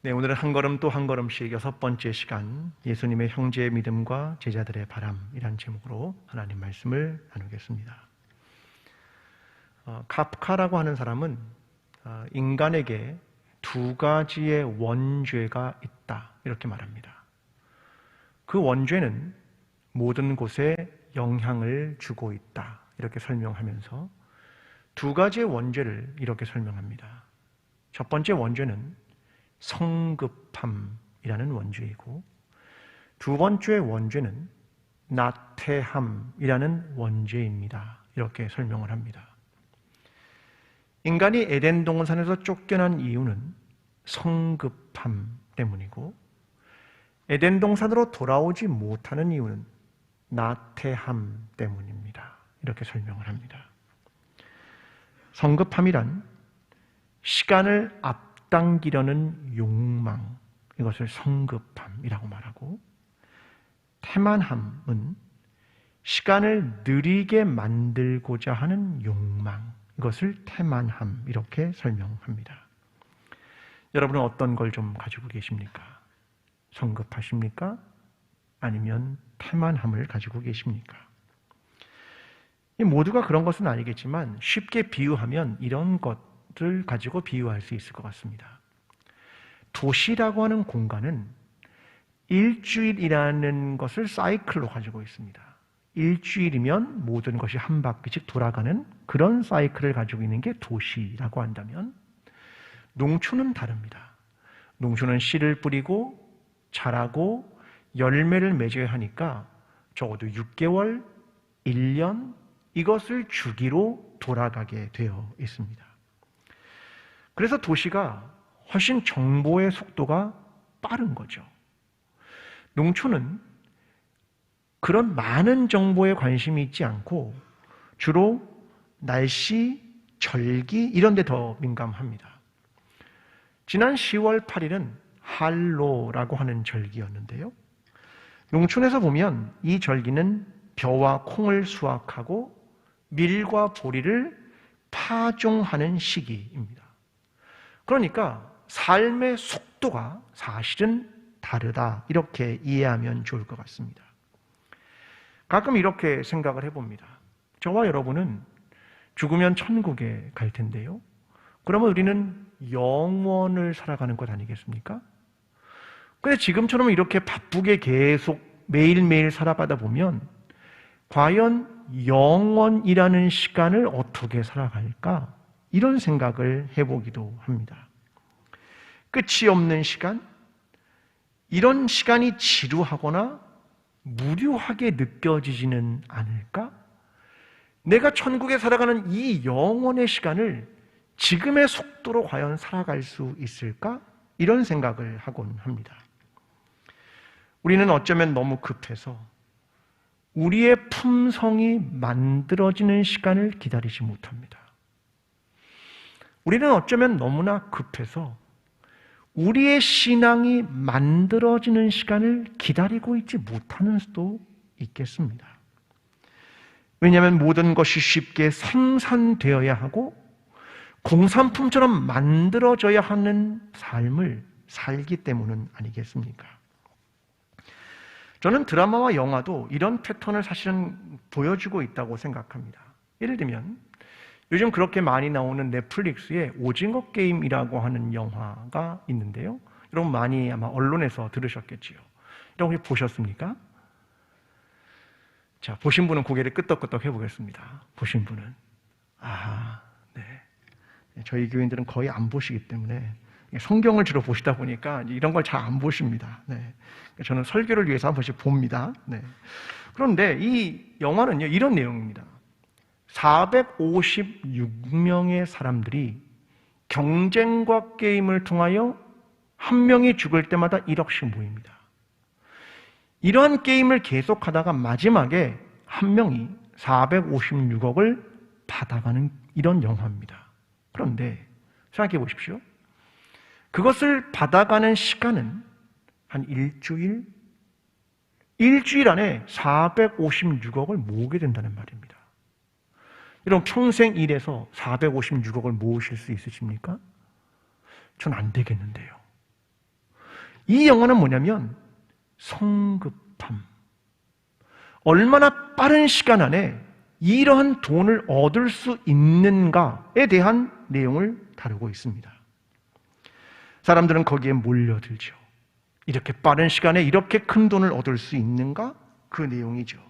네, 오늘은 한 걸음 또 한 걸음씩 6번째 시간 예수님의 형제의 믿음과 제자들의 바람이란 제목으로 하나님 말씀을 나누겠습니다. 카프카라고 하는 사람은 인간에게 두 가지의 원죄가 있다 이렇게 말합니다. 그 원죄는 모든 곳에 영향을 주고 있다 이렇게 설명하면서 두 가지의 원죄를 이렇게 설명합니다. 첫 번째 원죄는 성급함이라는 원죄이고, 두 번째 원죄는 나태함이라는 원죄입니다. 이렇게 설명을 합니다. 인간이 에덴 동산에서 쫓겨난 이유는 성급함 때문이고, 에덴 동산으로 돌아오지 못하는 이유는 나태함 때문입니다. 이렇게 설명을 합니다. 성급함이란 시간을 앞당기려는 욕망, 이것을 성급함이라고 말하고, 태만함은 시간을 느리게 만들고자 하는 욕망, 이것을 태만함 이렇게 설명합니다. 여러분은 어떤 걸 좀 가지고 계십니까? 성급하십니까? 아니면 태만함을 가지고 계십니까? 모두가 그런 것은 아니겠지만 쉽게 비유하면 이런 것을 가지고 비유할 수 있을 것 같습니다. 도시라고 하는 공간은 일주일이라는 것을 사이클로 가지고 있습니다. 일주일이면 모든 것이 한 바퀴씩 돌아가는 그런 사이클을 가지고 있는 게 도시라고 한다면, 농촌은 다릅니다. 농촌은 씨를 뿌리고 자라고 열매를 맺어야 하니까 적어도 6개월, 1년 이것을 주기로 돌아가게 되어 있습니다. 그래서 도시가 훨씬 정보의 속도가 빠른 거죠. 농촌은 그런 많은 정보에 관심이 있지 않고 주로 날씨, 절기 이런 데 더 민감합니다. 지난 10월 8일은 할로라고 하는 절기였는데요. 농촌에서 보면 이 절기는 벼와 콩을 수확하고 밀과 보리를 파종하는 시기입니다. 그러니까 삶의 속도가 사실은 다르다 이렇게 이해하면 좋을 것 같습니다. 가끔 이렇게 생각을 해봅니다. 저와 여러분은 죽으면 천국에 갈 텐데요. 그러면 우리는 영원을 살아가는 것 아니겠습니까? 근데 지금처럼 이렇게 바쁘게 계속 매일매일 살아가다 보면 과연 영원이라는 시간을 어떻게 살아갈까? 이런 생각을 해보기도 합니다. 끝이 없는 시간? 이런 시간이 지루하거나 무료하게 느껴지지는 않을까? 내가 천국에 살아가는 이 영원의 시간을 지금의 속도로 과연 살아갈 수 있을까? 이런 생각을 하곤 합니다. 우리는 어쩌면 너무 급해서 우리의 품성이 만들어지는 시간을 기다리지 못합니다. 우리는 어쩌면 너무나 급해서 우리의 신앙이 만들어지는 시간을 기다리고 있지 못하는 수도 있겠습니다. 왜냐하면 모든 것이 쉽게 생산되어야 하고 공산품처럼 만들어져야 하는 삶을 살기 때문은 아니겠습니까? 저는 드라마와 영화도 이런 패턴을 사실은 보여주고 있다고 생각합니다. 예를 들면 요즘 그렇게 많이 나오는 넷플릭스의 오징어 게임이라고 하는 영화가 있는데요. 여러분 많이 아마 언론에서 들으셨겠지요. 여러분 혹시 보셨습니까? 자, 보신 분은 고개를 끄덕끄덕 해보겠습니다. 보신 분은 네. 저희 교인들은 거의 안 보시기 때문에 성경을 주로 보시다 보니까 이런 걸 잘 안 보십니다. 네. 저는 설교를 위해서 한 번씩 봅니다. 네. 그런데 이 영화는요, 이런 내용입니다. 456명의 사람들이 경쟁과 게임을 통하여 한 명이 죽을 때마다 1억씩 모입니다. 이러한 게임을 계속하다가 마지막에 한 명이 456억을 받아가는 이런 영화입니다. 그런데 생각해 보십시오. 그것을 받아가는 시간은 한 일주일 안에 456억을 모으게 된다는 말입니다. 여러분 평생 일해서 456억을 모으실 수 있으십니까? 전 안 되겠는데요. 이 영화는 뭐냐면 성급함. 얼마나 빠른 시간 안에 이러한 돈을 얻을 수 있는가에 대한 내용을 다루고 있습니다. 사람들은 거기에 몰려들죠. 이렇게 빠른 시간에 이렇게 큰 돈을 얻을 수 있는가? 그 내용이죠.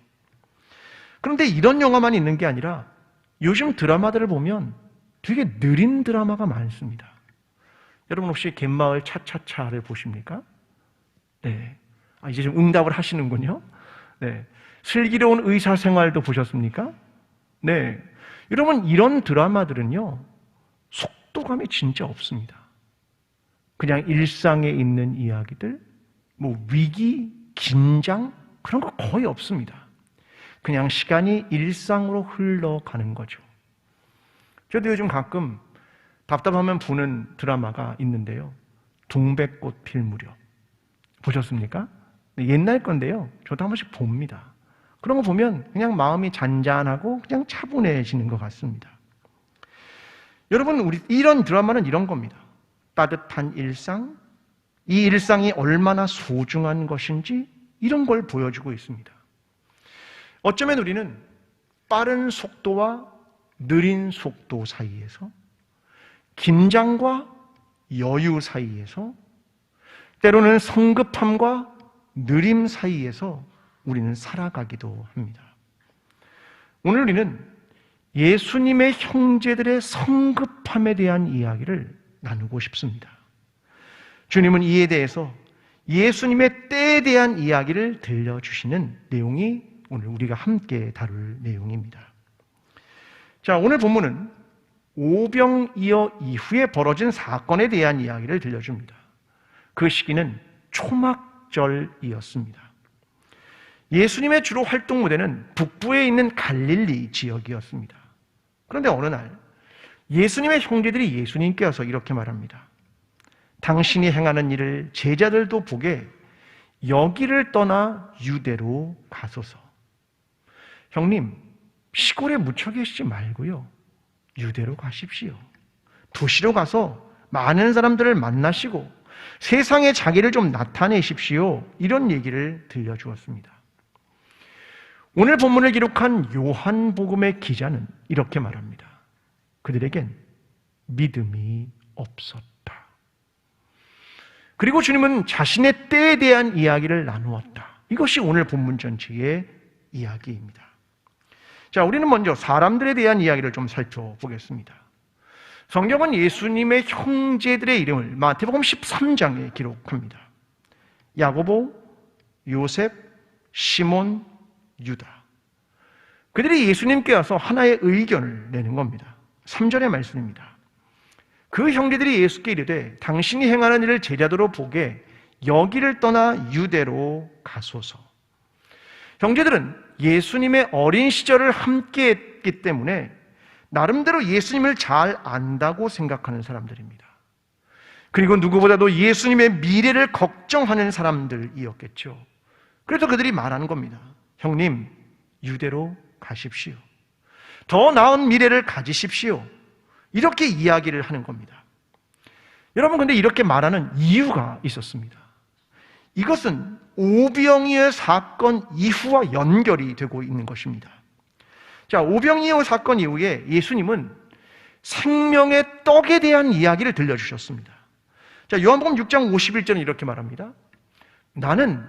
그런데 이런 영화만 있는 게 아니라 요즘 드라마들을 보면 되게 느린 드라마가 많습니다. 여러분 혹시 갯마을 차차차를 보십니까? 네. 이제 좀 응답을 하시는군요. 네. 슬기로운 의사생활도 보셨습니까? 네. 여러분 이런 드라마들은요, 속도감이 진짜 없습니다. 그냥 일상에 있는 이야기들, 위기, 긴장 그런 거 거의 없습니다. 그냥 시간이 일상으로 흘러가는 거죠. 저도 요즘 가끔 답답하면 보는 드라마가 있는데요. 동백꽃 필 무렵. 보셨습니까? 옛날 건데요. 저도 한 번씩 봅니다. 그런 거 보면 그냥 마음이 잔잔하고 그냥 차분해지는 것 같습니다. 여러분, 이런 드라마는 이런 겁니다. 따뜻한 일상, 이 일상이 얼마나 소중한 것인지 이런 걸 보여주고 있습니다. 어쩌면 우리는 빠른 속도와 느린 속도 사이에서, 긴장과 여유 사이에서, 때로는 성급함과 느림 사이에서 우리는 살아가기도 합니다. 오늘 우리는 예수님의 형제들의 성급함에 대한 이야기를 나누고 싶습니다. 주님은 이에 대해서 예수님의 때에 대한 이야기를 들려주시는 내용이 오늘 우리가 함께 다룰 내용입니다. 자, 오늘 본문은 오병이어 이후에 벌어진 사건에 대한 이야기를 들려줍니다. 그 시기는 초막절이었습니다. 예수님의 주로 활동 무대는 북부에 있는 갈릴리 지역이었습니다. 그런데 어느 날 예수님의 형제들이 예수님께 와서 이렇게 말합니다. 당신이 행하는 일을 제자들도 보게 여기를 떠나 유대로 가소서. 형님, 시골에 묻혀 계시지 말고요, 유대로 가십시오. 도시로 가서 많은 사람들을 만나시고 세상에 자기를 좀 나타내십시오. 이런 얘기를 들려주었습니다. 오늘 본문을 기록한 요한복음의 기자는 이렇게 말합니다. 그들에겐 믿음이 없었다. 그리고 주님은 자신의 때에 대한 이야기를 나누었다. 이것이 오늘 본문 전체의 이야기입니다. 자, 우리는 먼저 사람들에 대한 이야기를 좀 살펴보겠습니다. 성경은 예수님의 형제들의 이름을 마태복음 13장에 기록합니다. 야고보, 요셉, 시몬, 유다. 그들이 예수님께 와서 하나의 의견을 내는 겁니다. 3절의 말씀입니다. 그 형제들이 예수께 이르되 당신이 행하는 일을 제자도로 보게 여기를 떠나 유대로 가소서. 형제들은 예수님의 어린 시절을 함께 했기 때문에 나름대로 예수님을 잘 안다고 생각하는 사람들입니다. 그리고 누구보다도 예수님의 미래를 걱정하는 사람들이었겠죠. 그래서 그들이 말하는 겁니다. 형님, 유대로 가십시오. 더 나은 미래를 가지십시오. 이렇게 이야기를 하는 겁니다. 여러분, 근데 이렇게 말하는 이유가 있었습니다. 이것은 오병이어 사건 이후와 연결이 되고 있는 것입니다. 자, 오병이어 사건 이후에 예수님은 생명의 떡에 대한 이야기를 들려주셨습니다. 자, 요한복음 6장 51절은 이렇게 말합니다. 나는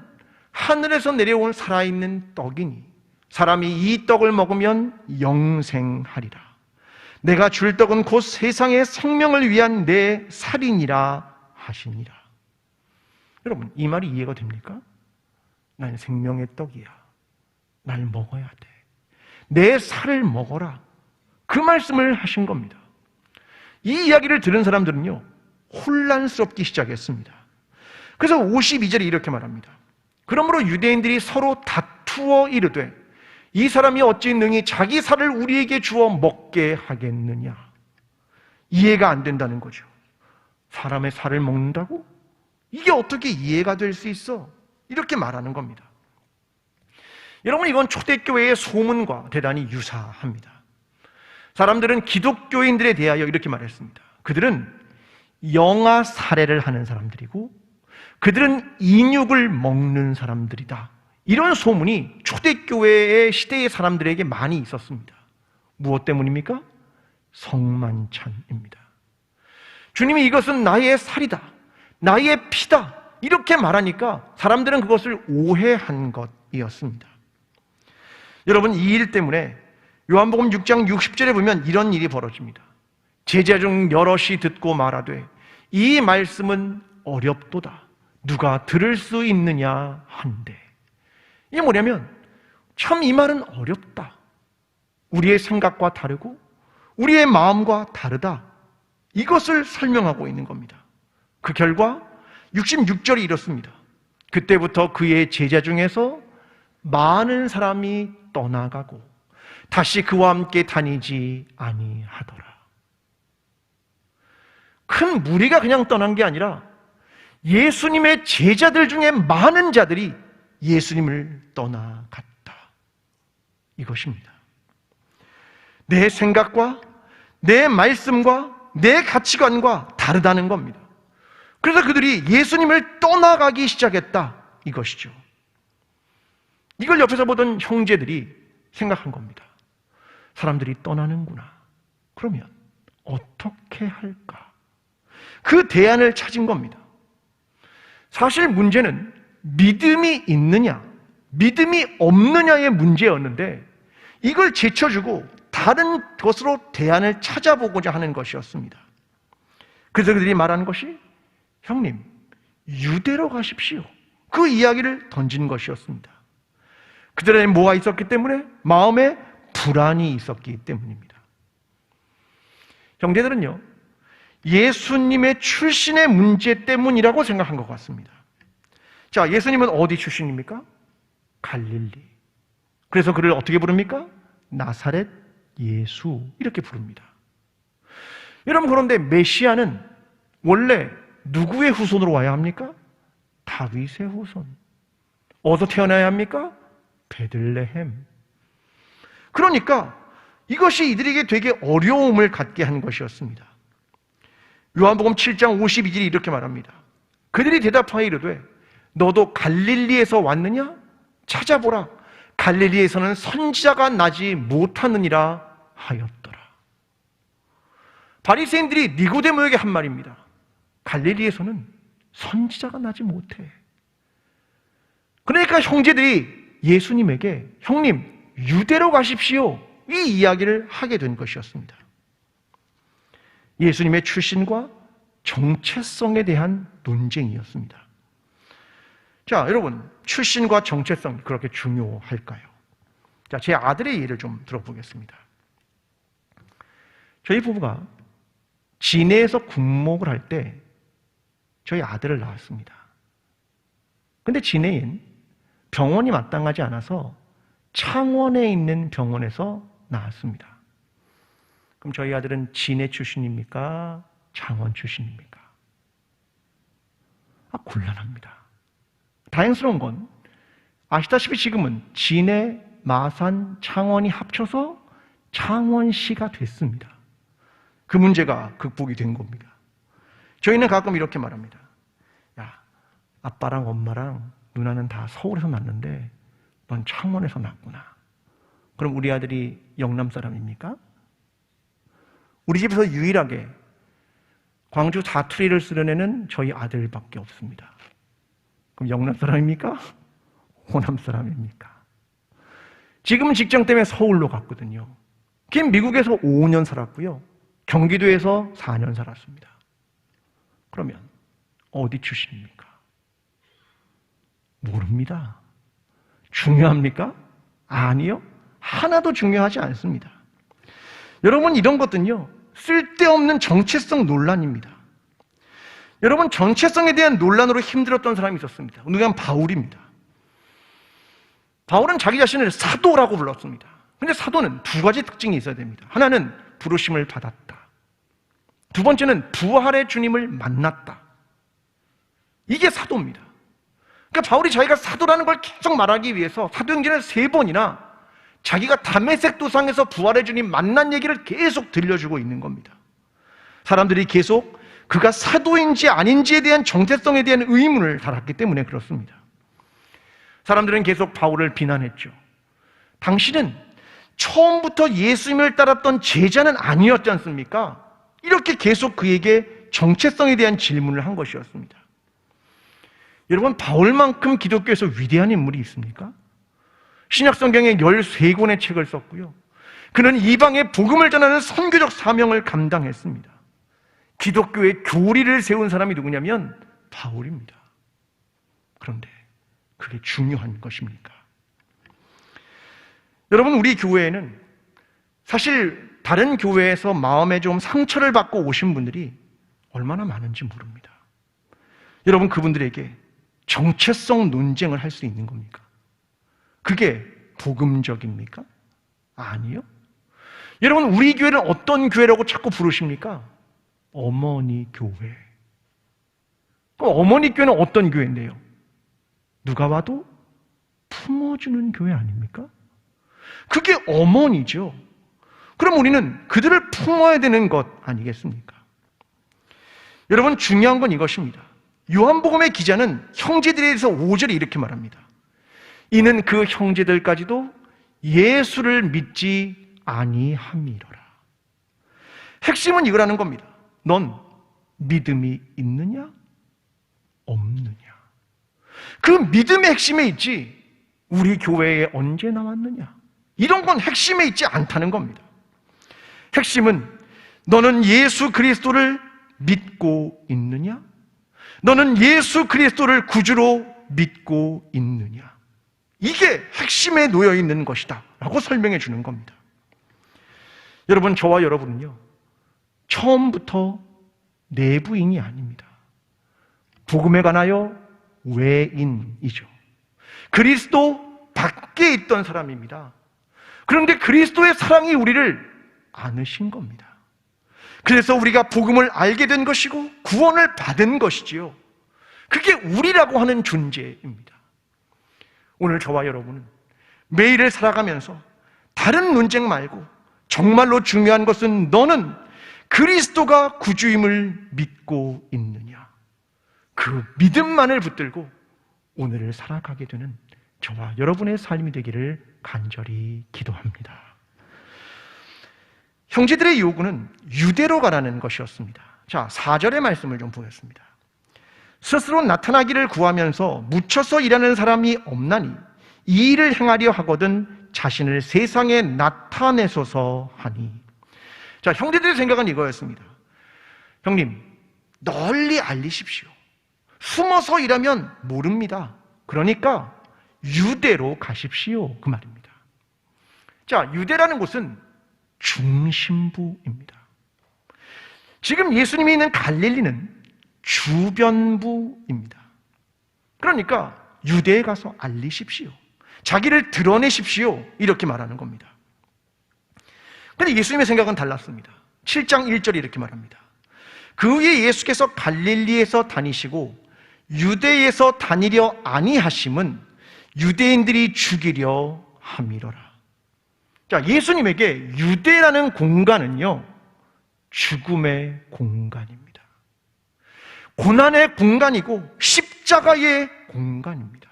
하늘에서 내려온 살아있는 떡이니 사람이 이 떡을 먹으면 영생하리라. 내가 줄 떡은 곧 세상의 생명을 위한 내 살이니라 하시니라. 여러분, 이 말이 이해가 됩니까? 난 생명의 떡이야. 날 먹어야 돼. 내 살을 먹어라. 그 말씀을 하신 겁니다. 이 이야기를 들은 사람들은요, 혼란스럽기 시작했습니다. 그래서 52절에 이렇게 말합니다. 그러므로 유대인들이 서로 다투어 이르되 이 사람이 어찌 능히 자기 살을 우리에게 주어 먹게 하겠느냐. 이해가 안 된다는 거죠. 사람의 살을 먹는다고? 이게 어떻게 이해가 될 수 있어? 이렇게 말하는 겁니다. 여러분, 이건 초대교회의 소문과 대단히 유사합니다. 사람들은 기독교인들에 대하여 이렇게 말했습니다. 그들은 영아 살해를 하는 사람들이고 그들은 인육을 먹는 사람들이다. 이런 소문이 초대교회의 시대의 사람들에게 많이 있었습니다. 무엇 때문입니까? 성만찬입니다. 주님이 이것은 나의 살이다, 나의 피다 이렇게 말하니까 사람들은 그것을 오해한 것이었습니다. 여러분, 이 일 때문에 요한복음 6장 60절에 보면 이런 일이 벌어집니다. 제자 중 여럿이 듣고 말하되 이 말씀은 어렵도다, 누가 들을 수 있느냐 한데. 이게 뭐냐면 참 이 말은 어렵다, 우리의 생각과 다르고 우리의 마음과 다르다, 이것을 설명하고 있는 겁니다. 그 결과 66절이 이렇습니다. 그때부터 그의 제자 중에서 많은 사람이 떠나가고 다시 그와 함께 다니지 아니하더라. 큰 무리가 그냥 떠난 게 아니라 예수님의 제자들 중에 많은 자들이 예수님을 떠나갔다, 이것입니다. 내 생각과 내 말씀과 내 가치관과 다르다는 겁니다. 그래서 그들이 예수님을 떠나가기 시작했다, 이것이죠. 이걸 옆에서 보던 형제들이 생각한 겁니다. 사람들이 떠나는구나. 그러면 어떻게 할까? 그 대안을 찾은 겁니다. 사실 문제는 믿음이 있느냐, 믿음이 없느냐의 문제였는데 이걸 제쳐주고 다른 것으로 대안을 찾아보고자 하는 것이었습니다. 그래서 그들이 말하는 것이 형님, 유대로 가십시오, 그 이야기를 던진 것이었습니다. 그들에게 뭐가 있었기 때문에? 마음에 불안이 있었기 때문입니다. 형제들은요, 예수님의 출신의 문제 때문이라고 생각한 것 같습니다. 자, 예수님은 어디 출신입니까? 갈릴리. 그래서 그를 어떻게 부릅니까? 나사렛 예수, 이렇게 부릅니다. 여러분, 그런데 메시아는 원래 누구의 후손으로 와야 합니까? 다윗의 후손. 어디서 태어나야 합니까? 베들레헴. 그러니까 이것이 이들에게 되게 어려움을 갖게 한 것이었습니다. 요한복음 7장 52절이 이렇게 말합니다. 그들이 대답하여 이르되 너도 갈릴리에서 왔느냐? 찾아보라, 갈릴리에서는 선지자가 나지 못하느니라 하였더라. 바리새인들이 니고데모에게 한 말입니다. 갈릴리에서는 선지자가 나지 못해. 그러니까 형제들이 예수님에게 형님, 유대로 가십시오, 이 이야기를 하게 된 것이었습니다. 예수님의 출신과 정체성에 대한 논쟁이었습니다. 자, 여러분, 출신과 정체성 그렇게 중요할까요? 자, 제 아들의 예를 좀 들어보겠습니다. 저희 부부가 진해에서 군목을 할 때 저희 아들을 낳았습니다. 근데 진해엔 병원이 마땅하지 않아서 창원에 있는 병원에서 낳았습니다. 그럼 저희 아들은 진해 출신입니까? 창원 출신입니까? 곤란합니다. 다행스러운 건 아시다시피 지금은 진해, 마산, 창원이 합쳐서 창원시가 됐습니다. 그 문제가 극복이 된 겁니다. 저희는 가끔 이렇게 말합니다. 야, 아빠랑 엄마랑 누나는 다 서울에서 낳는데 넌 창원에서 낳았구나. 그럼 우리 아들이 영남 사람입니까? 우리 집에서 유일하게 광주 사투리를 쓰는 애는 저희 아들밖에 없습니다. 그럼 영남 사람입니까? 호남 사람입니까? 지금은 직장 때문에 서울로 갔거든요. 걔는 미국에서 5년 살았고요. 경기도에서 4년 살았습니다. 그러면 어디 출신입니까? 모릅니다. 중요합니까? 아니요. 하나도 중요하지 않습니다. 여러분, 이런 것들은요, 쓸데없는 정체성 논란입니다. 여러분, 정체성에 대한 논란으로 힘들었던 사람이 있었습니다. 누구냐면 바울입니다. 바울은 자기 자신을 사도라고 불렀습니다. 근데 사도는 두 가지 특징이 있어야 됩니다. 하나는 부르심을 받았다. 두 번째는 부활의 주님을 만났다. 이게 사도입니다. 그러니까 바울이 자기가 사도라는 걸 계속 말하기 위해서 사도행전을 3번이나 자기가 다메섹 도상에서 부활의 주님 만난 얘기를 계속 들려주고 있는 겁니다. 사람들이 계속 그가 사도인지 아닌지에 대한 정체성에 대한 의문을 달았기 때문에 그렇습니다. 사람들은 계속 바울을 비난했죠. 당신은 처음부터 예수님을 따랐던 제자는 아니었지 않습니까? 이렇게 계속 그에게 정체성에 대한 질문을 한 것이었습니다. 여러분, 바울만큼 기독교에서 위대한 인물이 있습니까? 신약성경에 13권의 책을 썼고요. 그는 이방의 복음을 전하는 선교적 사명을 감당했습니다. 기독교의 교리를 세운 사람이 누구냐면 바울입니다. 그런데 그게 중요한 것입니까? 여러분, 우리 교회에는 사실 다른 교회에서 마음에 좀 상처를 받고 오신 분들이 얼마나 많은지 모릅니다. 여러분, 그분들에게 정체성 논쟁을 할 수 있는 겁니까? 그게 복음적입니까? 아니요. 여러분, 우리 교회는 어떤 교회라고 자꾸 부르십니까? 어머니 교회. 그럼 어머니 교회는 어떤 교회인데요? 누가 와도 품어주는 교회 아닙니까? 그게 어머니죠. 그럼 우리는 그들을 품어야 되는 것 아니겠습니까? 여러분, 중요한 건 이것입니다. 요한복음의 기자는 형제들에 대해서 5절에 이렇게 말합니다. 이는 그 형제들까지도 예수를 믿지 아니함이로라. 핵심은 이거라는 겁니다. 넌 믿음이 있느냐? 없느냐? 그 믿음의 핵심에 있지 우리 교회에 언제 나왔느냐? 이런 건 핵심에 있지 않다는 겁니다. 핵심은 너는 예수 그리스도를 믿고 있느냐? 너는 예수 그리스도를 구주로 믿고 있느냐? 이게 핵심에 놓여 있는 것이다 라고 설명해 주는 겁니다. 여러분, 저와 여러분은요, 처음부터 내부인이 아닙니다. 복음에 관하여 외인이죠. 그리스도 밖에 있던 사람입니다. 그런데 그리스도의 사랑이 우리를 안으신 겁니다. 그래서 우리가 복음을 알게 된 것이고 구원을 받은 것이지요. 그게 우리라고 하는 존재입니다. 오늘 저와 여러분은 매일을 살아가면서 다른 논쟁 말고 정말로 중요한 것은 너는 그리스도가 구주임을 믿고 있느냐? 그 믿음만을 붙들고 오늘을 살아가게 되는 저와 여러분의 삶이 되기를 간절히 기도합니다. 형제들의 요구는 유대로 가라는 것이었습니다. 자, 4절의 말씀을 좀 보겠습니다. 스스로 나타나기를 구하면서 묻혀서 일하는 사람이 없나니 이 일을 행하려 하거든 자신을 세상에 나타내소서 하니. 자, 형제들의 생각은 이거였습니다. 형님, 널리 알리십시오. 숨어서 일하면 모릅니다. 그러니까 유대로 가십시오. 그 말입니다. 자, 유대라는 곳은 중심부입니다. 지금 예수님이 있는 갈릴리는 주변부입니다. 그러니까 유대에 가서 알리십시오. 자기를 드러내십시오. 이렇게 말하는 겁니다. 그런데 예수님의 생각은 달랐습니다. 7장 1절에 이렇게 말합니다. 그 후에 예수께서 갈릴리에서 다니시고 유대에서 다니려 아니하심은 유대인들이 죽이려 함이로라. 자, 예수님에게 유대라는 공간은요, 죽음의 공간입니다. 고난의 공간이고 십자가의 공간입니다.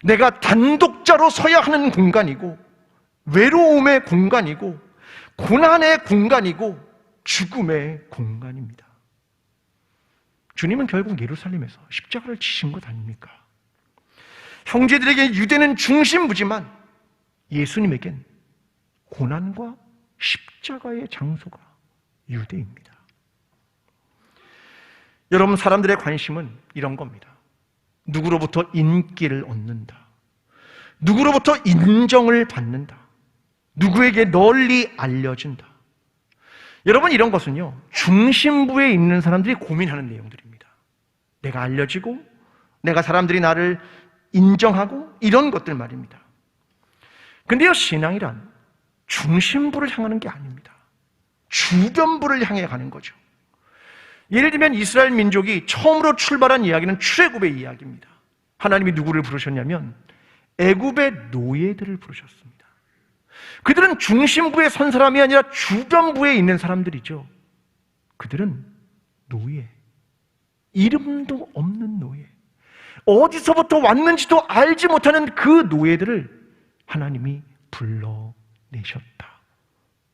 내가 단독자로 서야 하는 공간이고 외로움의 공간이고 고난의 공간이고 죽음의 공간입니다. 주님은 결국 예루살렘에서 십자가를 지신 것 아닙니까? 형제들에게 유대는 중심부지만 예수님에겐 고난과 십자가의 장소가 유대입니다. 여러분, 사람들의 관심은 이런 겁니다. 누구로부터 인기를 얻는다. 누구로부터 인정을 받는다. 누구에게 널리 알려진다. 여러분, 이런 것은요, 중심부에 있는 사람들이 고민하는 내용들입니다. 내가 알려지고 내가 사람들이 나를 인정하고 이런 것들 말입니다. 근데요, 신앙이란 중심부를 향하는 게 아닙니다. 주변부를 향해 가는 거죠. 예를 들면 이스라엘 민족이 처음으로 출발한 이야기는 출애굽의 이야기입니다. 하나님이 누구를 부르셨냐면 애굽의 노예들을 부르셨습니다. 그들은 중심부에 선 사람이 아니라 주변부에 있는 사람들이죠. 그들은 노예, 이름도 없는 노예, 어디서부터 왔는지도 알지 못하는 그 노예들을 하나님이 불러내셨다.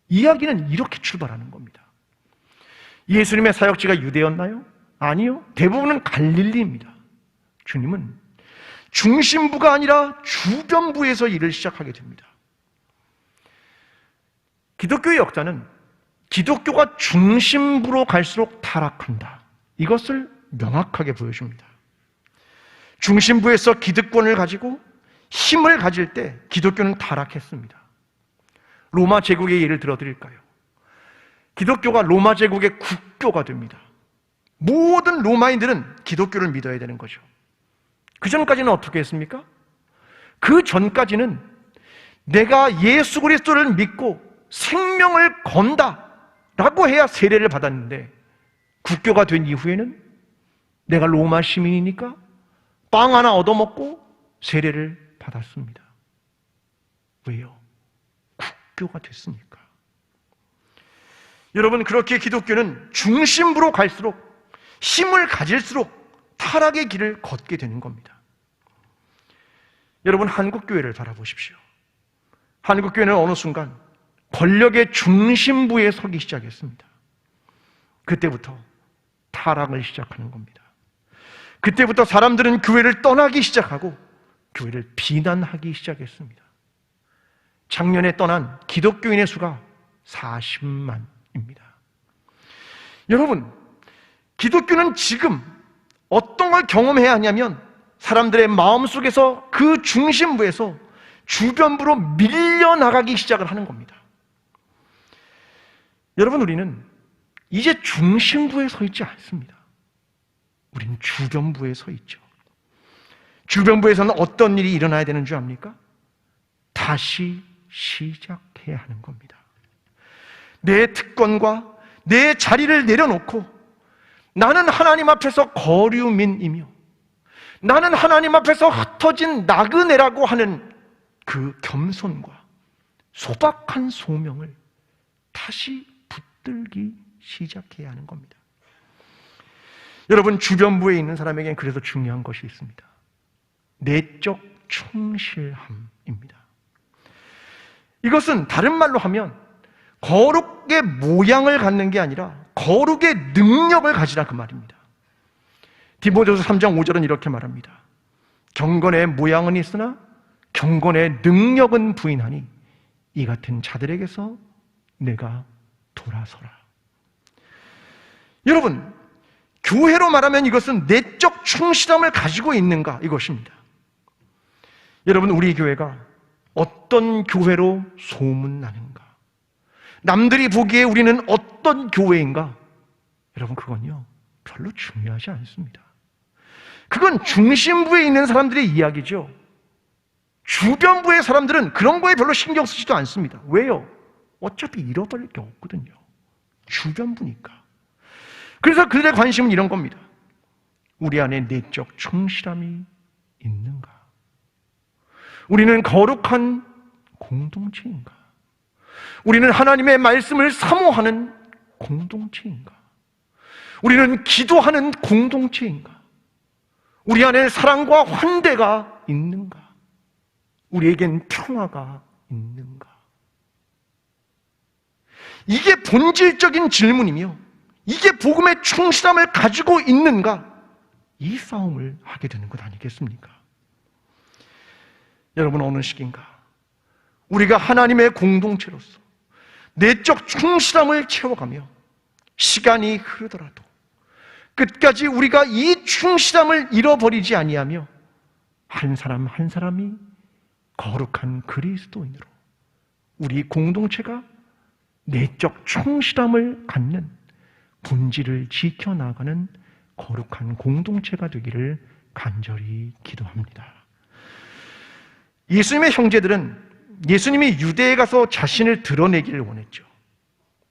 이야기는 이렇게 출발하는 겁니다. 예수님의 사역지가 유대였나요? 아니요. 대부분은 갈릴리입니다. 주님은 중심부가 아니라 주변부에서 일을 시작하게 됩니다. 기독교의 역사는 기독교가 중심부로 갈수록 타락한다. 이것을 명확하게 보여줍니다. 중심부에서 기득권을 가지고 힘을 가질 때 기독교는 타락했습니다. 로마 제국의 예를 들어드릴까요? 기독교가 로마 제국의 국교가 됩니다. 모든 로마인들은 기독교를 믿어야 되는 거죠. 그 전까지는 어떻게 했습니까? 그 전까지는 내가 예수 그리스도를 믿고 생명을 건다라고 해야 세례를 받았는데, 국교가 된 이후에는 내가 로마 시민이니까 빵 하나 얻어먹고 세례를 받았습니다. 왜요? 국교가 됐으니까. 여러분, 그렇게 기독교는 중심부로 갈수록, 힘을 가질수록 타락의 길을 걷게 되는 겁니다. 여러분, 한국교회를 바라보십시오. 한국교회는 어느 순간 권력의 중심부에 서기 시작했습니다. 그때부터 타락을 시작하는 겁니다. 그때부터 사람들은 교회를 떠나기 시작하고 교회를 비난하기 시작했습니다. 작년에 떠난 기독교인의 수가 40만입니다. 여러분, 기독교는 지금 어떤 걸 경험해야 하냐면 사람들의 마음속에서 그 중심부에서 주변부로 밀려나가기 시작을 하는 겁니다. 여러분, 우리는 이제 중심부에 서 있지 않습니다. 우리는 주변부에 서 있죠. 주변부에서는 어떤 일이 일어나야 되는 줄 압니까? 다시 시작해야 하는 겁니다. 내 특권과 내 자리를 내려놓고 나는 하나님 앞에서 거류민이며 나는 하나님 앞에서 흩어진 나그네라고 하는 그 겸손과 소박한 소명을 다시 붙들기 시작해야 하는 겁니다. 여러분, 주변부에 있는 사람에게는 그래서 중요한 것이 있습니다. 내적 충실함입니다. 이것은 다른 말로 하면 거룩의 모양을 갖는 게 아니라 거룩의 능력을 가지라, 그 말입니다. 디모데후서 3장 5절은 이렇게 말합니다. 경건의 모양은 있으나 경건의 능력은 부인하니 이 같은 자들에게서 내가 돌아서라. 여러분, 교회로 말하면 이것은 내적 충실함을 가지고 있는가, 이것입니다. 여러분, 우리 교회가 어떤 교회로 소문나는가, 남들이 보기에 우리는 어떤 교회인가, 여러분, 그건요 별로 중요하지 않습니다. 그건 중심부에 있는 사람들의 이야기죠. 주변부의 사람들은 그런 거에 별로 신경 쓰지도 않습니다. 왜요? 어차피 잃어버릴 게 없거든요. 주변부니까. 그래서 그들의 관심은 이런 겁니다. 우리 안에 내적 충실함이 있는가? 우리는 거룩한 공동체인가? 우리는 하나님의 말씀을 사모하는 공동체인가? 우리는 기도하는 공동체인가? 우리 안에 사랑과 환대가 있는가? 우리에겐 평화가 있는가? 이게 본질적인 질문이며 이게 복음의 충실함을 가지고 있는가? 이 싸움을 하게 되는 것 아니겠습니까? 여러분, 어느 시기인가 우리가 하나님의 공동체로서 내적 충실함을 채워가며 시간이 흐르더라도 끝까지 우리가 이 충실함을 잃어버리지 아니하며 한 사람 한 사람이 거룩한 그리스도인으로 우리 공동체가 내적 충실함을 갖는 본질을 지켜나가는 거룩한 공동체가 되기를 간절히 기도합니다. 예수님의 형제들은 예수님이 유대에 가서 자신을 드러내기를 원했죠.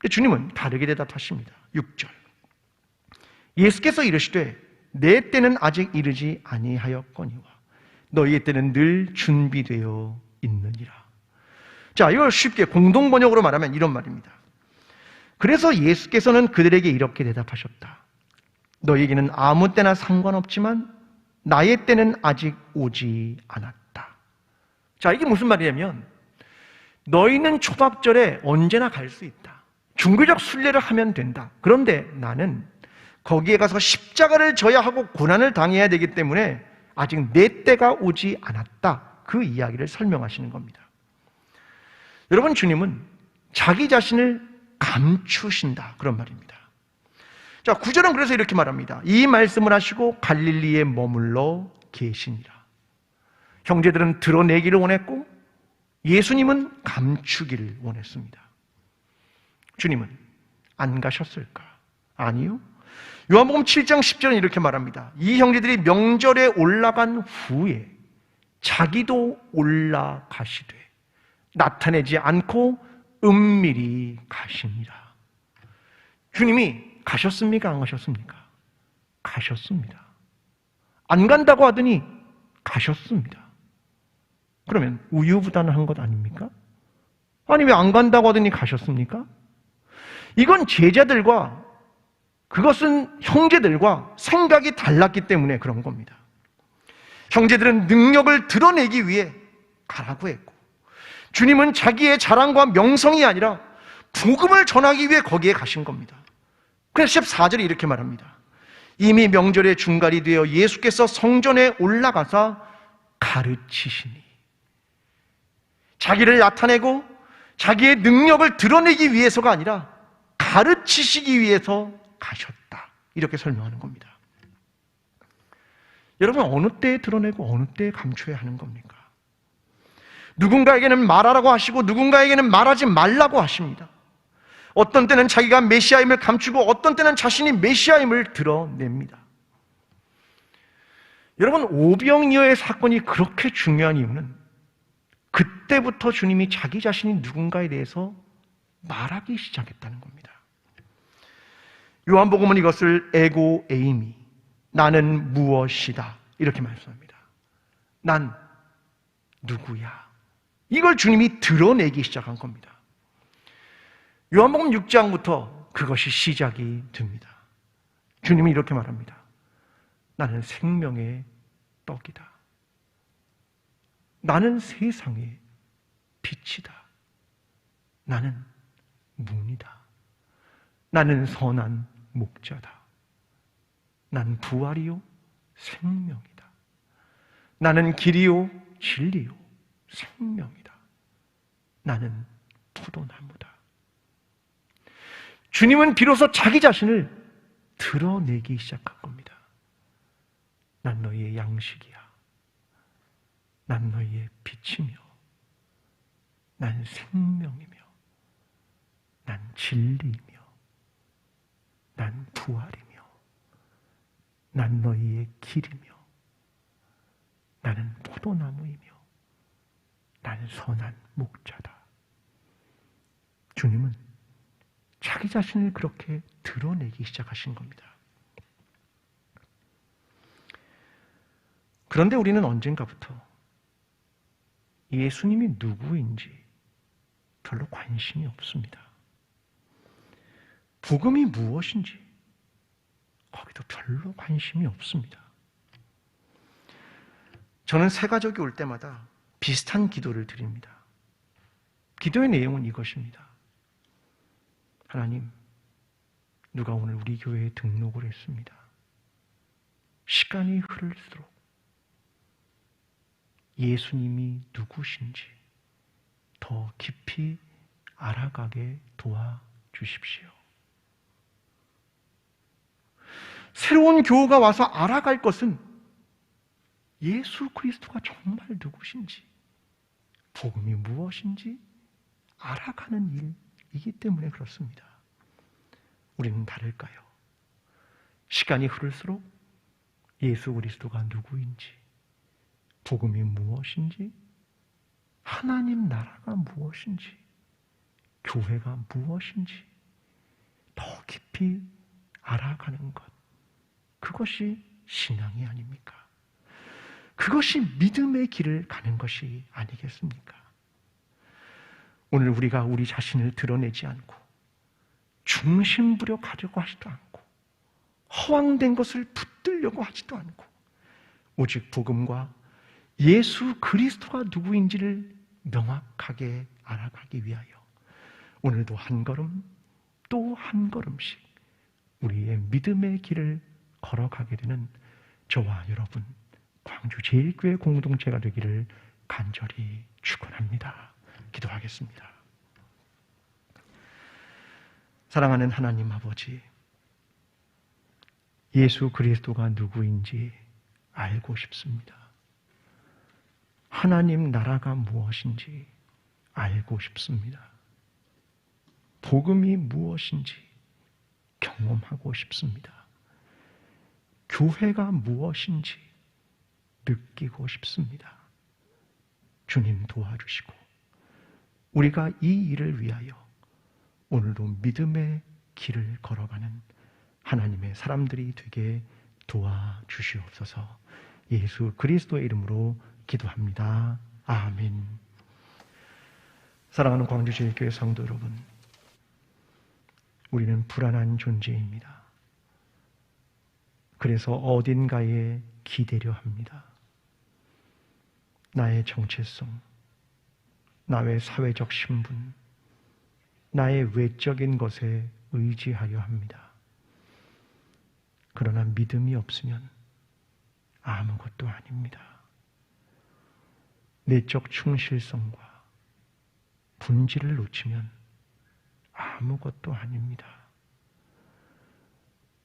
주님은 다르게 대답하십니다. 6절. 예수께서 이르시되 내 때는 아직 이르지 아니하였거니와 너희의 때는 늘 준비되어 있느니라. 자, 이걸 쉽게 공동번역으로 말하면 이런 말입니다. 그래서 예수께서는 그들에게 이렇게 대답하셨다. 너에게는 아무 때나 상관없지만 나의 때는 아직 오지 않았다. 자, 이게 무슨 말이냐면 너희는 초막절에 언제나 갈 수 있다. 종교적 순례를 하면 된다. 그런데 나는 거기에 가서 십자가를 져야 하고 고난을 당해야 되기 때문에 아직 내 때가 오지 않았다. 그 이야기를 설명하시는 겁니다. 여러분, 주님은 자기 자신을 감추신다. 그런 말입니다. 자, 9절은 그래서 이렇게 말합니다. 이 말씀을 하시고 갈릴리에 머물러 계시니라. 형제들은 드러내기를 원했고 예수님은 감추기를 원했습니다. 주님은 안 가셨을까? 아니요. 요한복음 7장 10절은 이렇게 말합니다. 이 형제들이 명절에 올라간 후에 자기도 올라가시되 나타내지 않고 은밀히 가시니라. 주님이 가셨습니까? 안 가셨습니까? 가셨습니다. 안 간다고 하더니 가셨습니다. 그러면 우유부단한 것 아닙니까? 아니, 왜 안 간다고 하더니 가셨습니까? 이건 제자들과 그것은 형제들과 생각이 달랐기 때문에 그런 겁니다. 형제들은 능력을 드러내기 위해 가라고 했고 주님은 자기의 자랑과 명성이 아니라 복음을 전하기 위해 거기에 가신 겁니다. 그래서 14절에 이렇게 말합니다. 이미 명절의 중간이 되어 예수께서 성전에 올라가사 가르치시니. 자기를 나타내고 자기의 능력을 드러내기 위해서가 아니라 가르치시기 위해서 가셨다. 이렇게 설명하는 겁니다. 여러분, 어느 때에 드러내고 어느 때에 감춰야 하는 겁니까? 누군가에게는 말하라고 하시고 누군가에게는 말하지 말라고 하십니다. 어떤 때는 자기가 메시아임을 감추고 어떤 때는 자신이 메시아임을 드러냅니다. 여러분, 오병이어의 사건이 그렇게 중요한 이유는 그때부터 주님이 자기 자신이 누군가에 대해서 말하기 시작했다는 겁니다. 요한복음은 이것을 에고 에이미, 나는 무엇이다, 이렇게 말씀합니다. 난 누구야? 이걸 주님이 드러내기 시작한 겁니다. 요한복음 6장부터 그것이 시작이 됩니다. 주님이 이렇게 말합니다. 나는 생명의 떡이다. 나는 세상의 빛이다. 나는 문이다. 나는 선한 목자다. 난 부활이요 생명이다. 나는 길이요 진리요 생명이다. 나는 포도나무다. 주님은 비로소 자기 자신을 드러내기 시작한 겁니다. 난 너희의 양식이야. 난 너희의 빛이며 난 생명이며 난 진리이며 난 부활이며 난 너희의 길이며 나는 포도나무이며 난 선한 목자다. 주님은 자기 자신을 그렇게 드러내기 시작하신 겁니다. 그런데 우리는 언젠가부터 예수님이 누구인지 별로 관심이 없습니다. 복음이 무엇인지 거기도 별로 관심이 없습니다. 저는 새 가족이 올 때마다 비슷한 기도를 드립니다. 기도의 내용은 이것입니다. 하나님, 누가 오늘 우리 교회에 등록을 했습니다. 시간이 흐를수록 예수님이 누구신지 더 깊이 알아가게 도와주십시오. 새로운 교우가 와서 알아갈 것은 예수 그리스도가 정말 누구신지, 복음이 무엇인지 알아가는 일이기 때문에 그렇습니다. 우리는 다를까요? 시간이 흐를수록 예수 그리스도가 누구인지, 복음이 무엇인지, 하나님 나라가 무엇인지, 교회가 무엇인지 더 깊이 알아가는 것, 그것이 신앙이 아닙니까? 그것이 믿음의 길을 가는 것이 아니겠습니까? 오늘 우리가 우리 자신을 드러내지 않고 중심부려 가려고 하지도 않고 허황된 것을 붙들려고 하지도 않고 오직 복음과 예수 그리스도가 누구인지를 명확하게 알아가기 위하여 오늘도 한 걸음 또 한 걸음씩 우리의 믿음의 길을 걸어가게 되는 저와 여러분 광주 제일교회 공동체가 되기를 간절히 축원합니다. 기도하겠습니다. 사랑하는 하나님 아버지, 예수 그리스도가 누구인지 알고 싶습니다. 하나님 나라가 무엇인지 알고 싶습니다. 복음이 무엇인지 경험하고 싶습니다. 교회가 무엇인지 느끼고 싶습니다. 주님 도와주시고 우리가 이 일을 위하여 오늘도 믿음의 길을 걸어가는 하나님의 사람들이 되게 도와주시옵소서. 예수 그리스도의 이름으로 기도합니다. 아멘. 사랑하는 광주제일교회 성도 여러분, 우리는 불안한 존재입니다. 그래서 어딘가에 기대려 합니다. 나의 정체성, 나의 사회적 신분, 나의 외적인 것에 의지하려 합니다. 그러나 믿음이 없으면 아무것도 아닙니다. 내적 충실성과 본질을 놓치면 아무것도 아닙니다.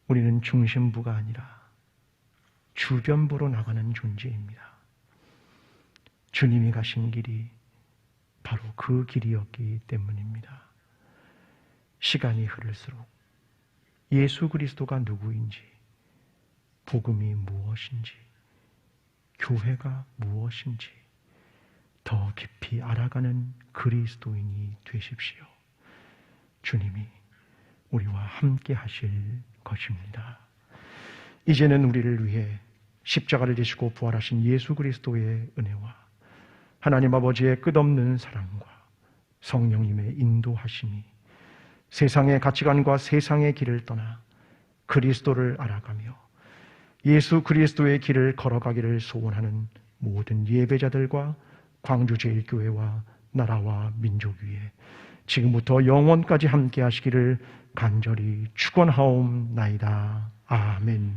우리는 중심부가 아니라 주변부로 나가는 존재입니다. 주님이 가신 길이 바로 그 길이었기 때문입니다. 시간이 흐를수록 예수 그리스도가 누구인지, 복음이 무엇인지, 교회가 무엇인지 더 깊이 알아가는 그리스도인이 되십시오. 주님이 우리와 함께 하실 것입니다. 이제는 우리를 위해 십자가를 지시고 부활하신 예수 그리스도의 은혜와 하나님 아버지의 끝없는 사랑과 성령님의 인도하심이 세상의 가치관과 세상의 길을 떠나 그리스도를 알아가며 예수 그리스도의 길을 걸어가기를 소원하는 모든 예배자들과 광주제일교회와 나라와 민족 위에 지금부터 영원까지 함께 하시기를 간절히 축원하옵나이다. 아멘.